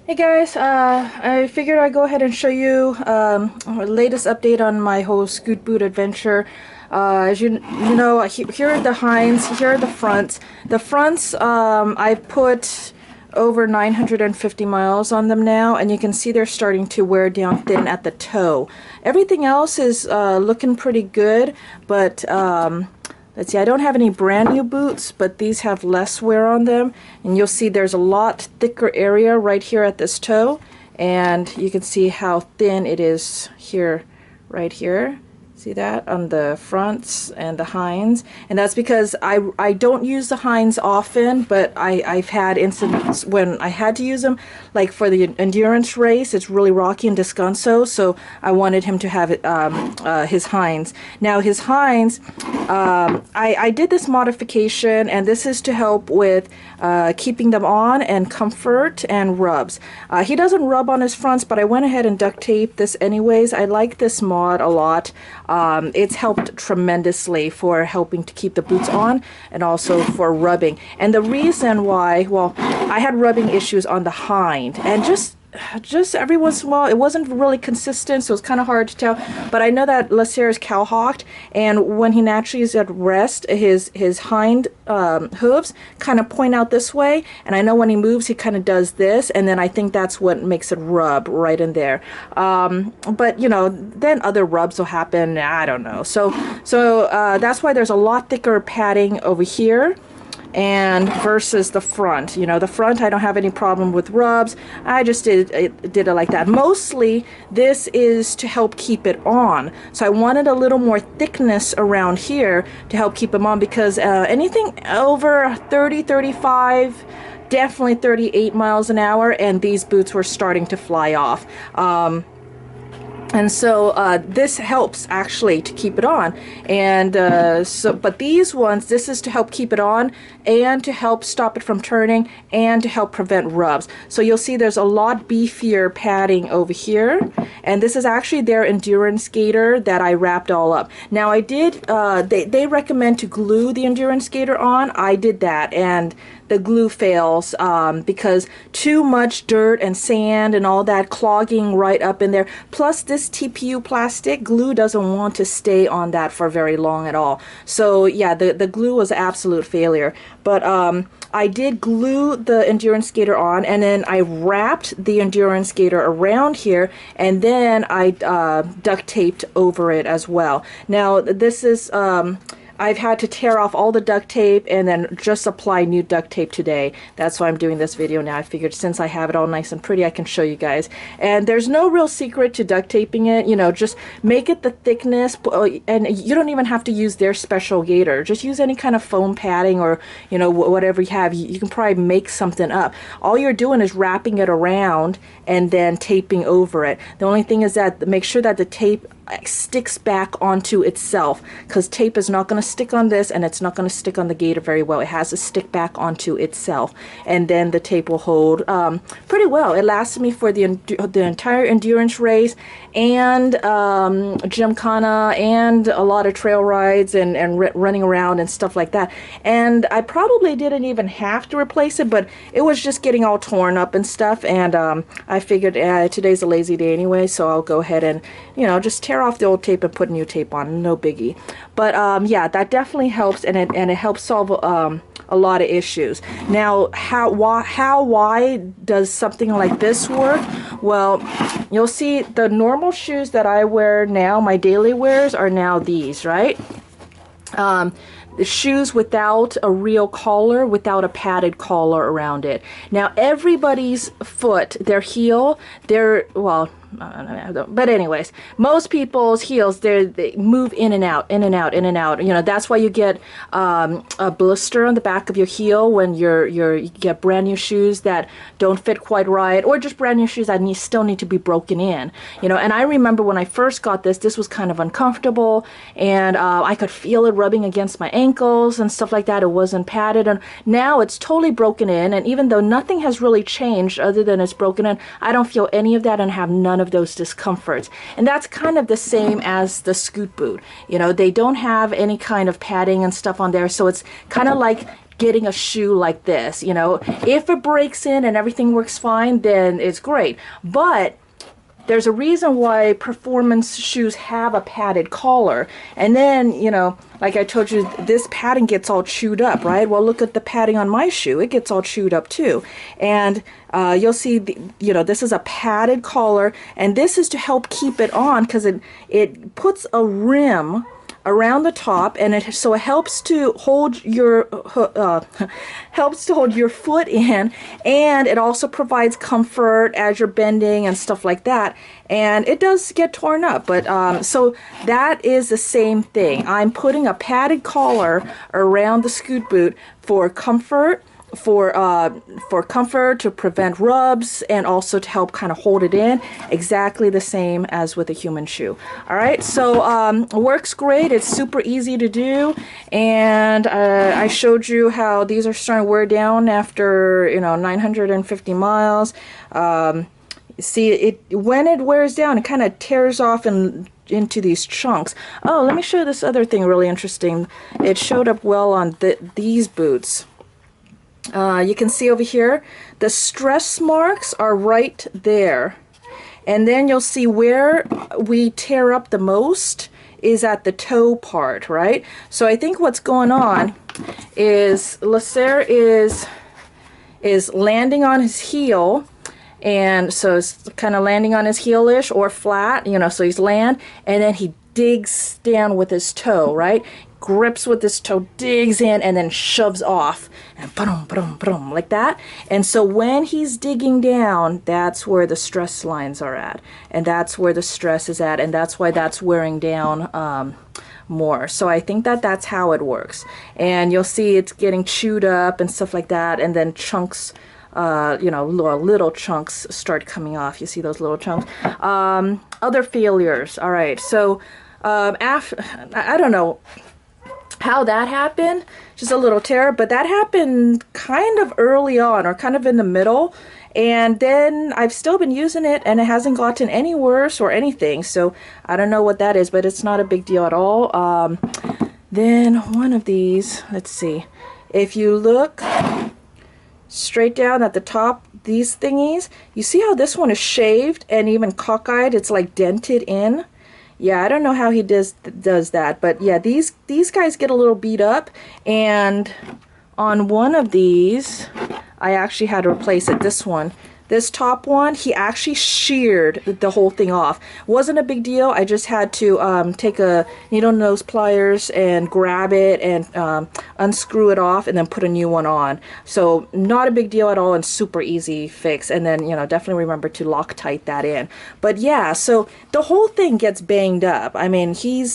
Hey guys, I figured I'd go ahead and show you our latest update on my whole Scoot Boot adventure. As you know, here are the hinds, here are the fronts. The fronts, I've put over 950 miles on them now, and you can see they're starting to wear down thin at the toe. Everything else is looking pretty good, but let's see, I don't have any brand new boots, but these have less wear on them. And you'll see there's a lot thicker area right here at this toe. And you can see how thin it is here, right here. See that on the fronts and the hinds? And that's because I don't use the hinds often, but I've had incidents when I had to use them, like for the endurance race. It's really rocky and descanso, so I wanted him to have it, his hinds. Now his hinds, I did this modification, and this is to help with keeping them on and comfort and rubs. He doesn't rub on his fronts, but I went ahead and duct taped this anyways. I like this mod a lot. It's helped tremendously for helping to keep the boots on and also for rubbing. And the reason why, well, I had rubbing issues on the hind, and just every once in a while, it wasn't really consistent, so it's kind of hard to tell. But I know that Lasser is cowhocked, and when he naturally is at rest, his hind hooves kind of point out this way, and I know when he moves, he kind of does this, and then I think that's what makes it rub right in there. But you know, then other rubs will happen. I don't know. So that's why there's a lot thicker padding over here and versus the front. You know, the front I don't have any problem with rubs. I just did it like that. Mostly this is to help keep it on, so I wanted a little more thickness around here to help keep them on, because anything over 30-35, definitely 38 miles an hour, and these boots were starting to fly off. And so this helps actually to keep it on. And but these ones, this is to help keep it on and to help stop it from turning and to help prevent rubs. So you'll see there's a lot beefier padding over here, and this is actually their endurance gaiter that I wrapped all up. Now I did, they recommend to glue the endurance gaiter on. I did that, and the glue fails because too much dirt and sand and all that clogging right up in there. Plus this TPU plastic glue doesn't want to stay on that for very long at all. So yeah, the glue was an absolute failure. But I did glue the endurance gaiter on, and then I wrapped the endurance gaiter around here, and then I duct taped over it as well. Now this is I've had to tear off all the duct tape and then just apply new duct tape today. That's why I'm doing this video now. I figured since I have it all nice and pretty, I can show you guys. And there's no real secret to duct taping it. You know, just make it the thickness, and you don't even have to use their special gaiter. Just use any kind of foam padding, or, you know, whatever you have. You can probably make something up. All you're doing is wrapping it around and then taping over it. The only thing is that make sure that the tape sticks back onto itself, because tape is not going to stick on this, and it's not going to stick on the gaiter very well. It has to stick back onto itself, and then the tape will hold pretty well. It lasted me for the entire endurance race and gymkhana and a lot of trail rides and running around and stuff like that. And I probably didn't even have to replace it, but it was just getting all torn up and stuff, and I figured today's a lazy day anyway, so I'll go ahead and, you know, just tear off the old tape and put new tape on. No biggie. But yeah, that definitely helps, and it helps solve a lot of issues. Now, why does something like this work? Well, you'll see the normal shoes that I wear now, my daily wears, are now these, right? The shoes without a real collar, without a padded collar around it. Now everybody's foot, their heel, well, but anyways, most people's heels, they move in and out, in and out, in and out. You know, that's why you get a blister on the back of your heel when you get brand new shoes that don't fit quite right, or just brand new shoes that still need to be broken in. You know, and I remember when I first got this was kind of uncomfortable, and I could feel it rubbing against my ankles and stuff like that. It wasn't padded, and now it's totally broken in, and even though nothing has really changed other than it's broken in, I don't feel any of that and have none of those discomforts. And that's kind of the same as the Scoot Boot. You know, they don't have any kind of padding and stuff on there, so it's kind of like getting a shoe like this. You know, if it breaks in and everything works fine, then it's great. But there's a reason why performance shoes have a padded collar. And then, you know, like I told you, this padding gets all chewed up, right? Well, look at the padding on my shoe. It gets all chewed up too. And you'll see, you know, this is a padded collar, and this is to help keep it on because it puts a rim around the top, and it helps to hold your foot in, and it also provides comfort as you're bending and stuff like that. And it does get torn up, but so that is the same thing. I'm putting a padded collar around the Scoot boot for comfort, for comfort, to prevent rubs, and also to help kind of hold it in, exactly the same as with a human shoe. All right, so works great. It's super easy to do, and I showed you how these are starting to wear down after, you know, 950 miles. See, it when it wears down, it kind of tears off into these chunks. Oh, let me show you this other thing really interesting. It showed up well on these boots. You can see over here, the stress marks are right there. And then you'll see where we tear up the most is at the toe part, right? So I think what's going on is Lasser is landing on his heel, and so it's kind of landing on his heel-ish or flat, you know, so he's and then he digs down with his toe, right? Grips with his toe, digs in, and then shoves off, and boom, boom, boom, like that. And so when he's digging down, that's where the stress lines are at, and that's where the stress is at, and that's why that's wearing down more. So I think that's how it works. And you'll see it's getting chewed up and stuff like that, and then chunks, you know, little chunks start coming off. You see those little chunks. Other failures. All right, so I don't know how that happened, just a little tear, but that happened kind of early on, or kind of in the middle, and then I've still been using it and it hasn't gotten any worse or anything, so I don't know what that is, but it's not a big deal at all. Then one of these, let's see, if you look straight down at the top, these thingies, you see how this one is shaved and even cockeyed, it's like dented in. Yeah, I don't know how he does that, but yeah, these guys get a little beat up, and on one of these, I actually had to replace it. This top one, he actually sheared the whole thing off. Wasn't a big deal. I just had to take a needle nose pliers and grab it and unscrew it off and then put a new one on. So not a big deal at all and super easy fix. And then, you know, definitely remember to Loctite that in. But yeah, so the whole thing gets banged up. I mean, he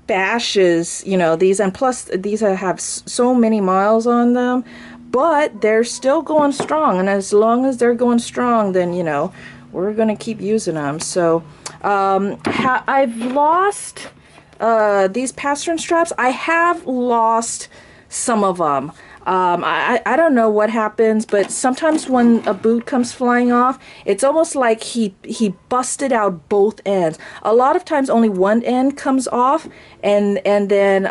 bashes, you know, these, and plus these have so many miles on them. But they're still going strong, and as long as they're going strong, then, you know, we're going to keep using them. So I've lost these pastern straps. I have lost some of them. I don't know what happens, but sometimes when a boot comes flying off, it's almost like he busted out both ends. A lot of times only one end comes off, and then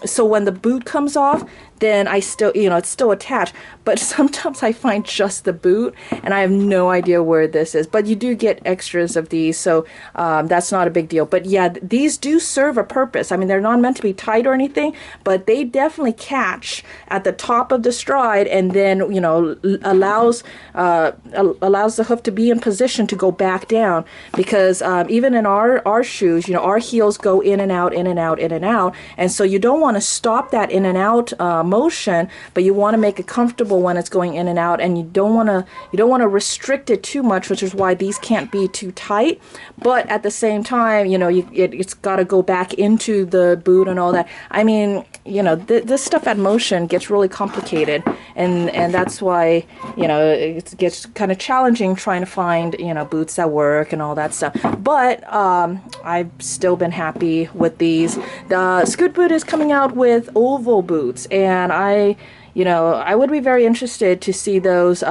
so when the boot comes off, then I still, you know, it's still attached, but sometimes I find just the boot and I have no idea where this is. But you do get extras of these, so that's not a big deal. But yeah, these do serve a purpose. I mean, they're not meant to be tight or anything, but they definitely catch at the top of the stride, and then, you know, allows the hoof to be in position to go back down, because even in our shoes, you know, our heels go in and out, in and out, in and out, and so you don't want to stop that in and out motion, but you want to make it comfortable when it's going in and out, and you don't want to restrict it too much, which is why these can't be too tight. But at the same time, you know, it's got to go back into the boot and all that. I mean, you know, this stuff at Motion gets really complicated, and that's why, you know, it gets kind of challenging trying to find, you know, boots that work and all that stuff. But I've still been happy with these. The Scoot Boot is coming out with oval boots, and you know, I would be very interested to see those,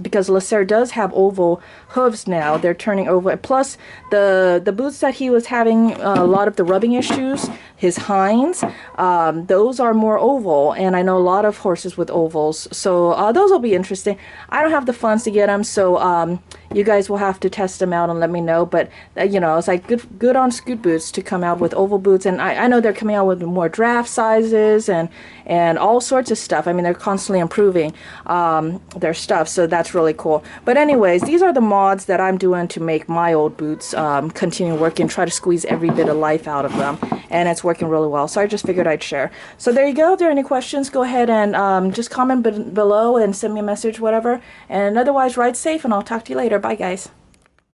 because Lasser does have oval hooves now. They're turning oval. Plus, the boots that he was having a lot of the rubbing issues, his hinds, those are more oval, and I know a lot of horses with ovals. So those will be interesting. I don't have the funds to get them, so you guys will have to test them out and let me know. But you know, it's like good on Scoot Boots to come out with oval boots, and I know they're coming out with more draft sizes and all sorts of stuff. I mean, they're constantly improving their stuff, so that's really cool. But anyways, these are the mods that I'm doing to make my old boots continue working, try to squeeze every bit of life out of them, and it's working really well. So I just figured I'd share. So there you go. If there are any questions, go ahead and just comment below and send me a message, whatever. And otherwise, ride safe, and I'll talk to you later. Bye, guys.